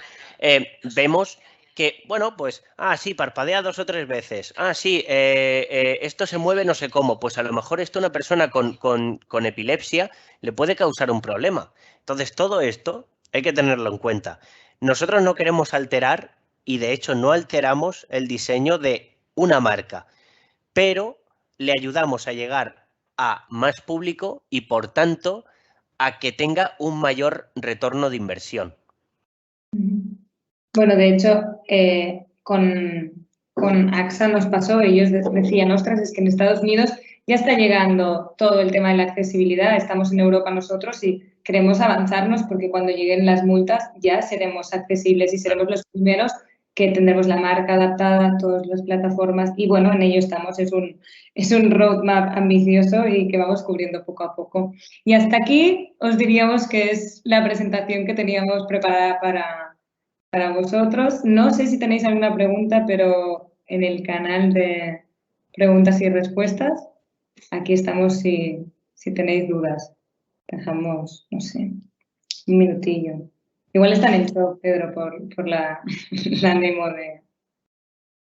vemos que, bueno, pues, sí, parpadea 2 o 3 veces. Sí, esto se mueve no sé cómo. Pues a lo mejor esto a una persona con epilepsia le puede causar un problema. Entonces, todo esto hay que tenerlo en cuenta. Nosotros no queremos alterar y, de hecho, no alteramos el diseño de una marca, pero le ayudamos a llegar a más público y, por tanto, a que tenga un mayor retorno de inversión. Bueno, de hecho, con AXA nos pasó, ellos decían, ostras, es que en Estados Unidos ya está llegando todo el tema de la accesibilidad, estamos en Europa nosotros y queremos avanzarnos porque cuando lleguen las multas ya seremos accesibles y seremos los primeros que tendremos la marca adaptada a todas las plataformas y bueno, en ello estamos, es un roadmap ambicioso y que vamos cubriendo poco a poco. Y hasta aquí os diríamos que es la presentación que teníamos preparada para vosotros. No sé si tenéis alguna pregunta, pero en el canal de preguntas y respuestas, aquí estamos si tenéis dudas. Dejamos, no sé, un minutillo. Igual está en el show, Pedro, por la demo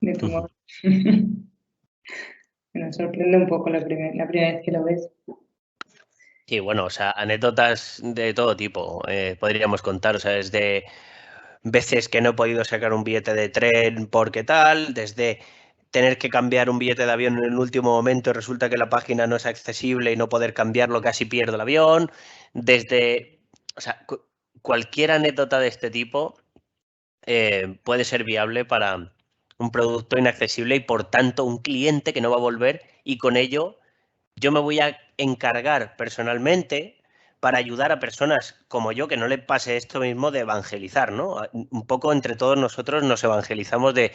de tu móvil. Me sorprende un poco la primera vez que lo ves. Sí, bueno, o sea, anécdotas de todo tipo podríamos contar, o sea, desde veces que no he podido sacar un billete de tren porque tal, desde tener que cambiar un billete de avión en el último momento y resulta que la página no es accesible y no poder cambiarlo, casi pierdo el avión, desde, o sea, cualquier anécdota de este tipo puede ser viable para un producto inaccesible y, por tanto, un cliente que no va a volver y con ello yo me voy a encargar personalmente para ayudar a personas como yo que no le pase esto mismo de evangelizar, ¿no? Un poco entre todos nosotros nos evangelizamos de,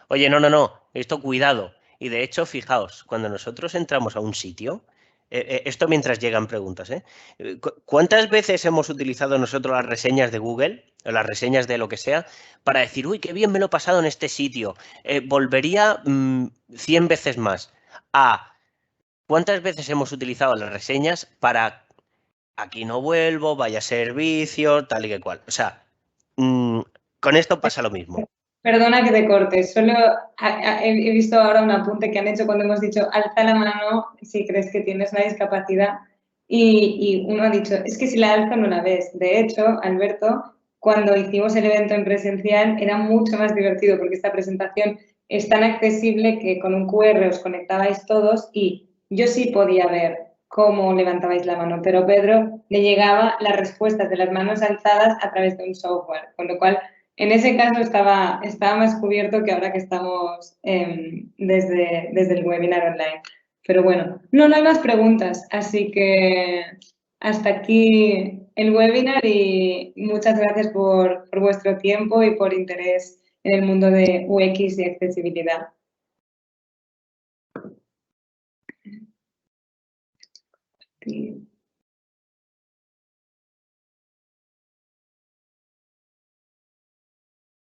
oye, no, esto cuidado. Y de hecho, fijaos, cuando nosotros entramos a un sitio, Esto mientras llegan preguntas, ¿eh? ¿Cuántas veces hemos utilizado nosotros las reseñas de Google, o las reseñas de lo que sea, para decir, uy, qué bien me lo he pasado en este sitio, volvería 100 veces más? ¿Cuántas veces hemos utilizado las reseñas para aquí no vuelvo, vaya servicio, tal y que cual? O sea, con esto pasa lo mismo. Perdona que te corte, solo he visto ahora un apunte que han hecho cuando hemos dicho alza la mano si crees que tienes una discapacidad y uno ha dicho, es que si la alzo no la ves. De hecho, Alberto, cuando hicimos el evento en presencial era mucho más divertido porque esta presentación es tan accesible que con un QR os conectabais todos y yo sí podía ver cómo levantabais la mano, pero Pedro le llegaba las respuestas de las manos alzadas a través de un software, con lo cual en ese caso estaba más cubierto que ahora que estamos desde el webinar online. Pero bueno, no hay más preguntas, así que hasta aquí el webinar y muchas gracias por vuestro tiempo y por interés en el mundo de UX y accesibilidad. Sí.